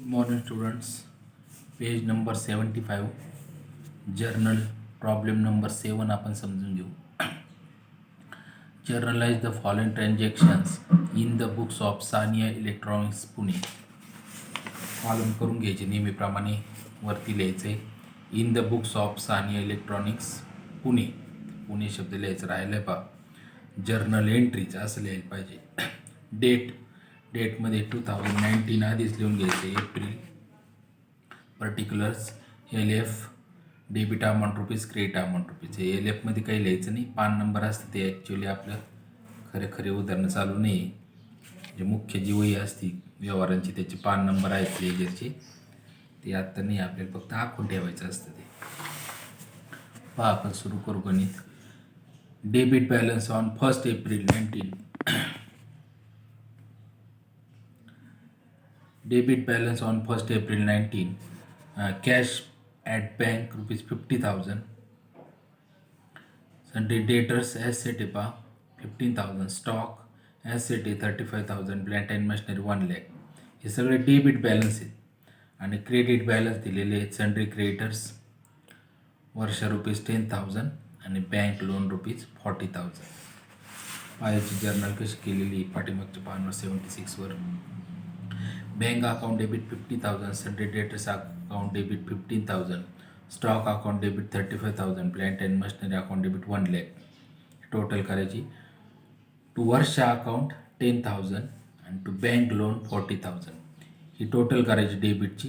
Good morning, students. Page number 75. Journal problem number 7 आपण समजून घेऊ. Journalize the following transactions in the books of Sania Electronics Pune. Column करून घ्यायचे नेहमीप्रमाणे वरती लिहायचे. In the books of Sania electronics Pune. Pune शब्द लिहायचं राहिलं पा. जर्नल एंट्रीज असं लिहायला पाहिजे. डेटमध्ये 2019 आधीच लिहून घ्यायचे. April. Particulars LF debit amount rupees, credit amount rupees. हे LFमध्ये काही लिहायचं नाही. पान नंबर असतं ते ॲक्च्युली आपलं खरे उदाहरणं चालू नाही. जे मुख्य जी वही असती व्यवहारांची त्याचे पान नंबर आहेत लेजरचे, ते आत्ता नाही, आपल्याला फक्त आखून ठेवायचं असतं ते. पहा आपण सुरू करू गणित. Debit balance on 1 April 19. Debit balance on 1 April 19. Cash at bank rupees 50,000. Sundry debtors asset आहे पहा 15,000. स्टॉक ॲसेट आहे 35,000. Plant and machinery 1 lakh. हे सगळे डेबिट बॅलन्स आहेत. आणि क्रेडिट बॅलन्स दिलेले आहेत. सन्ड्री क्रेडिटर्स वर्षा रुपीज 10,000 आणि बँक लोन रुपीज 40,000. पायाची जर्नल कशी केलेली पाठीमागच्या पानावर 76वर. Bank account debit 50,000. Sundry debtors account debit 15,000. Stock account debit 35,000. Plant and machinery account debit 1 lakh. Total करायची. टू वर्षा अकाउंट 10,000 आणि टू बँक लोन 40,000. ही टोटल करायची डेबिटची.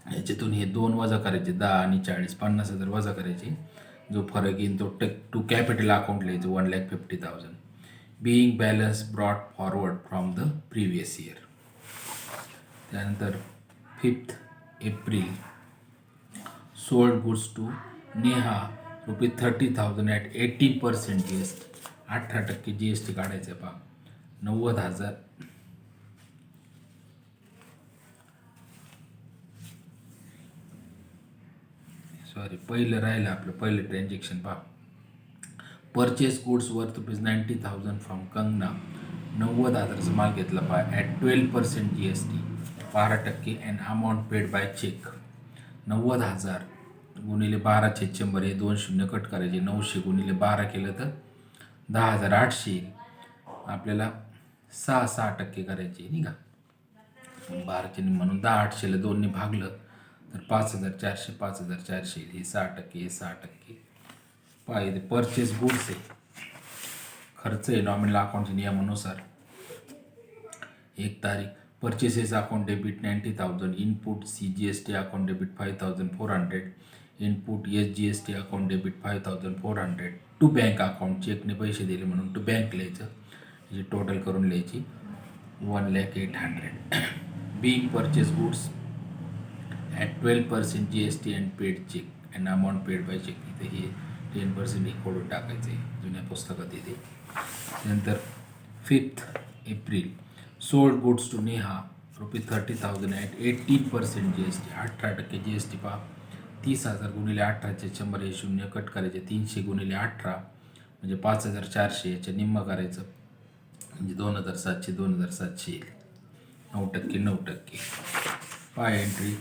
ह्याच्यातून हे 2 वजा करायचे, 10 आणि 40, 50,000 वजा करायचे. जो फरक येईल तो टू कॅपिटल अकाउंट लिहायचं 1,50,000. Being balance brought forward from the previous year. त्यानंतर 5 April sold goods to Neha rupees 30,000 at 18% GST. 18% GST काढायचं पहा. 90,000. पहिलं राहिलं आपलं पहिलं ट्रान्झॅक्शन पहा. Purchase goods worth rupees 90,000 from Kangana. 90,000चा माल घेतला पहा at 12% GST. 12% and amount paid by cheque. 90,000 गुणिले 12/100 हे 2 शून्य कट करायचे. 900 गुणिले 12 केलं तर 10,800. आपल्याला 6% करायचे नाही का. 12चे म्हणून 10,800ला 2ने भागलं तर 5,400. 5,400 हे 6%. हे 6%. पाहिजे परचेस गुड्स आहे, खर्च आहे नॉमिनल अकाउंटच्या नियमानुसार. 1 तारीख. Purchases account debit 90,000. Input CGST account debit 5,400. Input SGST account debit 5,400. To bank account चेकने पैसे दिले म्हणून टू बँक लिहायचं. म्हणजे टोटल करून लिहायची 1,08,000. Being purchase goods at 12% GST and paid cheque and amount paid by cheque. इथे हे 10% हे खोडून टाकायचं आहे, जुन्या पुस्तकात येते. नंतर 5 April sold goods to Neha rupees 30,000 at 18% GST. 18% GST पहा. 30,000 गुणिले 18/100 हे शून्य कट करायचे. 300 गुणिले 18 म्हणजे 5,400. याच्या निम्म करायचं म्हणजे 2,700. 2,700 येईल. 9%. 9%. पाय एंट्री.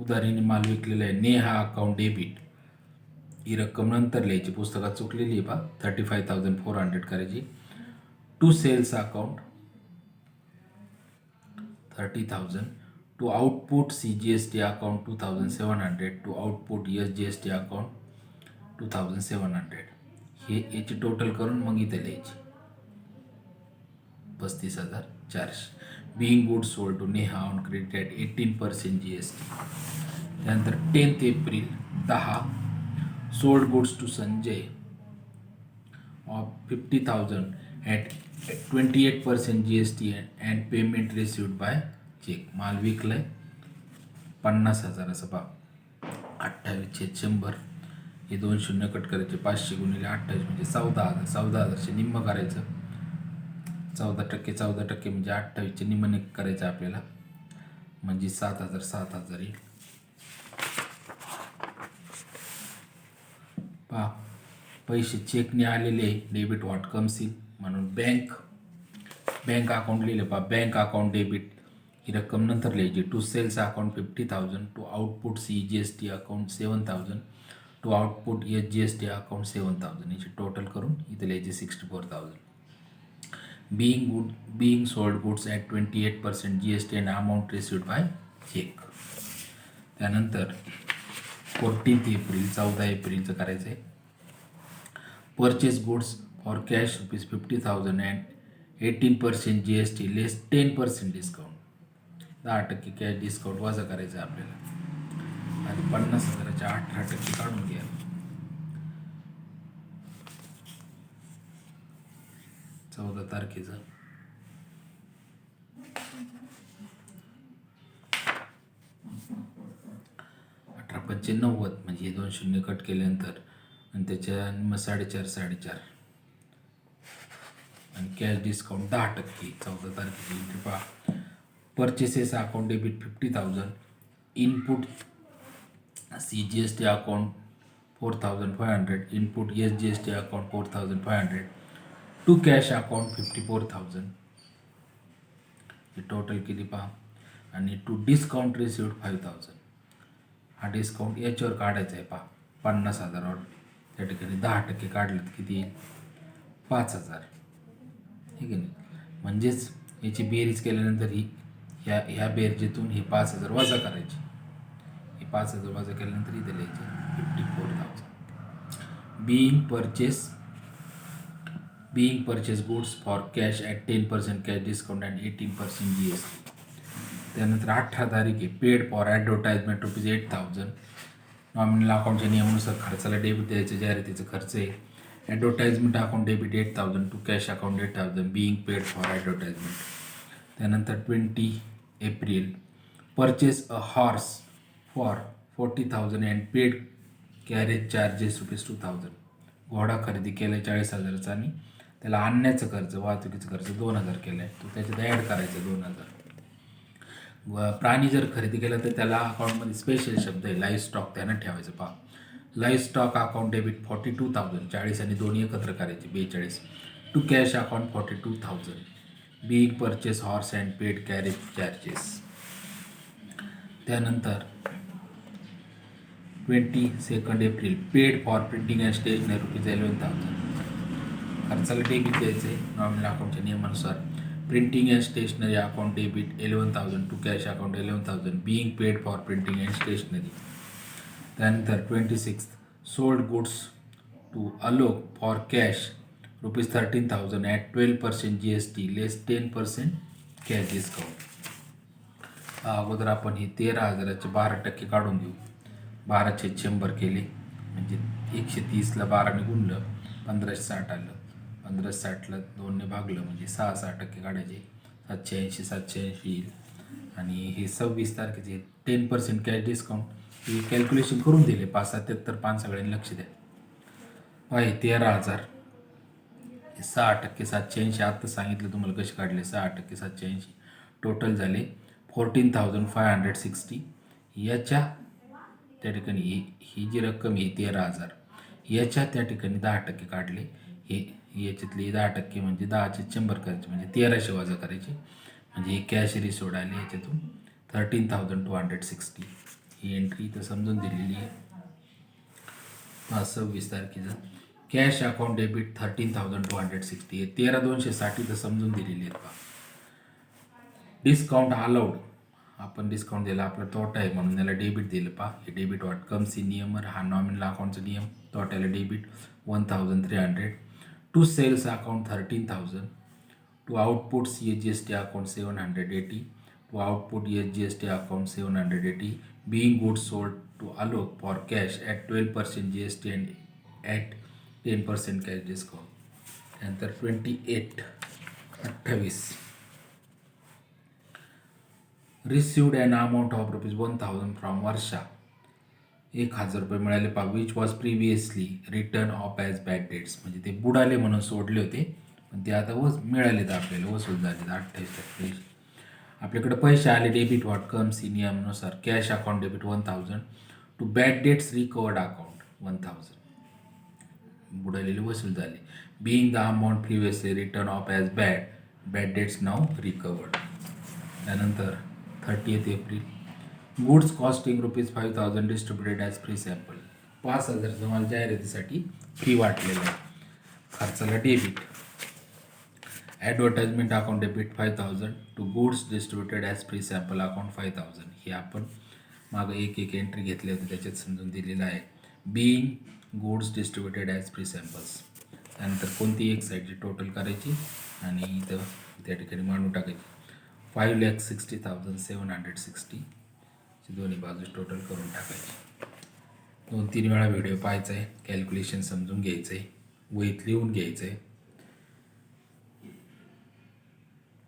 उधारीने माल विकलेला आहे. नेहा अकाउंट डेबिट ही रक्कम नंतर लिहायची, पुस्तकात चुकलेली आहे पहा. 35,400 करायची. To sales account 30,000. To output CGST account 2,700. To output SGST account 2,700. हे याची टोटल करून मग इथे लिहायची 35,400. Being goods sold to Neha on credit at 18% GST. त्यानंतर 10 April 10 sold goods to Sanjay of 50,000 at 28% GST and payment received by cheque. माल विकलाय 50,000 असं पहा. 28/100 हे 2 शून्य कट करायचे. 500 गुणिले 28 म्हणजे 14,000. 14,000चे निम्म करायचं. 14% 14% म्हणजे 28चे निम्म करायचं आपल्याला, म्हणजे 7,000. 7,000 येईल पहा. पैसे चेकने आलेले डेबिट व्हॉट कम्स इन म्हणून बँक अकाउंट लिहिले पहा. बँक अकाउंट डेबिट ही रक्कम नंतर लिहायची. To sales account 50,000, to output CGST account 7,000, to output SGST account 7,000. याची टोटल करून इथे लिहायची 64,000. being sold goods at 28% GST and amount received by check. त्यानंतर 14 एप्रिल 14 एप्रिलचं करायचं आहे. Purchase goods for cash ₹50,000 and 18% GST less 10% discount. 10% cash discount वजा करायचं आहे आपल्याला आणि 50,000च्या 18% काढून घ्या. 14 तारखेचं 18,95 म्हणजे 2 शून्य कट केल्यानंतर आणि त्याच्या मग 4.5 आणि कॅश डिस्काउंट 10%. 14 तारखेची एंट्री पहा. Purchases account debit 50,000, input CGST account 4,500, input SGST account 4,500, to cash account 54,000. हे टोटल किती पहा. आणि टू डिस्काउंट रिसिव्ड 5,000. हा डिस्काउंट याच्यावर काढायचा आहे पहा. 50,000वर त्या ठिकाणी 10% काढलं तर किती येईल? 5,000. ठीक आहे. म्हणजेच याची बेरीज केल्यानंतर ही ह्या बेरजेतून हे 5,000 वजा करायचे. हे 5,000 वजा केल्यानंतर इथे लिहायचे 54,000. being purchase goods for cash at 10% cash discount and 18% GST. त्यानंतर 18 तारीख आहे. Paid for advertisement ₹8,000. नॉमिनल अकाउंटच्या नियमानुसार खर्चाला डेबिट द्यायचं, जाहिरातीचा खर्च आहे. Advertisement account debit 8,000, to cash account 8,000, being paid for advertisement. त्यानंतर 20 April purchase a horse for 40,000 and paid carriage charges ₹2,000. घोडा खरेदी केला 40,000चा आणि त्याला आणण्याचं खर्च, वाहतुकीचा खर्च 2,000 केला आहे. तो त्याच्यात ॲड करायचा 2,000. प्राणी जर खरेदी केला तर त्याला अकाउंटमध्ये स्पेशल शब्द आहे लाईव्ह स्टॉक, त्यानं ठेवायचं पहा. लाईव्ह स्टॉक अकाउंट डेबिट 42,000, 40 आणि दोन्ही एकत्र करायचे 42. To cash account 42,000. Being purchase horse and paid carriage charges. त्यानंतर 22 April paid for printing and stationery ₹11,000. खर्चाला डेबिट द्यायचं आहे नॉमिनल अकाउंटच्या नियमानुसार. Printing and stationery account debit 11,000, to cash account 11,000, being paid for printing and stationery. त्यानंतर 26 sold goods to Alok for cash ₹13,000 at 12% GST less 10% cash discount. अगोदर आपण हे 13,000चे 12% काढून देऊ. 12/100 केले म्हणजे 130ला 12ने गुणलं 1560 आलं. 1560ला 2ने भागलं म्हणजे 6% काढायचे. 780 येईल. आणि हे 26 तारखेचे 10% कॅश डिस्काउंट हे कॅल्क्युलेशन करून दिले. 5,77 5 सगळ्यांनी लक्ष द्या. आहे 13,000 6% 780. आत्ता सांगितलं तुम्हाला कसे काढले. 6% 780 टोटल झाले 14,560. याच्या त्या ठिकाणी ही जी रक्कम आहे 13,000 याच्या त्या ठिकाणी 10% काढले. हे याच्यातले 10% म्हणजे 10चे 100 करायचे म्हणजे 1,300 वजा करायचे म्हणजे हे कॅश रिसिव्ड आले याच्यातून 13,260. ही एंट्री इथं समजून दिलेली आहे. 26 तारखेचं कॅश अकाउंट डेबिट 13,260. हे 13,260 इथं समजून दिलेली आहेत पहा. डिस्काउंट अलाउड आपण डिस्काउंट दिला, आपला तोटा आहे म्हणून त्याला डेबिट दिलं पहा. हे डेबिट वॉट कम्स इन नियम. हा नॉमिनल अकाउंटचा नियम. तोट्याला debit 1,300. To sales account 13,000, to output GST account 780, to output SGST account 780, being goods sold to Alok for cash at 12% GST and at 10% cash discount. त्यानंतर 28 received an amount of ₹1,000 from Varsha. 1,000 रुपये मिळाले पहा. Which was previously written off as bad debts. म्हणजे ते बुडाले म्हणून सोडले होते पण ते आता मिळालेत आपल्याला, वसूल झाले. 28 आपल्याकडे पैसे आले. डेबिट वॉट कम्स इन नियमानुसार. Cash account debit 1,000, to bad debts recovered account 1,000 बुडालेले वसूल झाले. Being the amount previously written off as bad debts now recovered. त्यानंतर 30th April. Goods costing ₹5,000 distributed as free sample. 5,000चं माल जाहिरातीसाठी free वाटलेलं आहे. खर्चाला debit. Advertisement account debit 5,000 to goods distributed as free sample account 5,000. हे आपण मागं एक एंट्री घेतली होती त्याच्यात समजून दिलेलं आहे. Being goods distributed as free samples. त्यानंतर कोणती एक साईडची टोटल करायची आणि इथं त्या ठिकाणी मांडून टाकायची. 5,60,760 दोन्ही बाजूस टोटल करून टाकायची. 2-3 वेळा व्हिडिओ पाहायचा आहे, कॅल्क्युलेशन समजून घ्यायचं आहे, वहीत लिहून घ्यायचं आहे.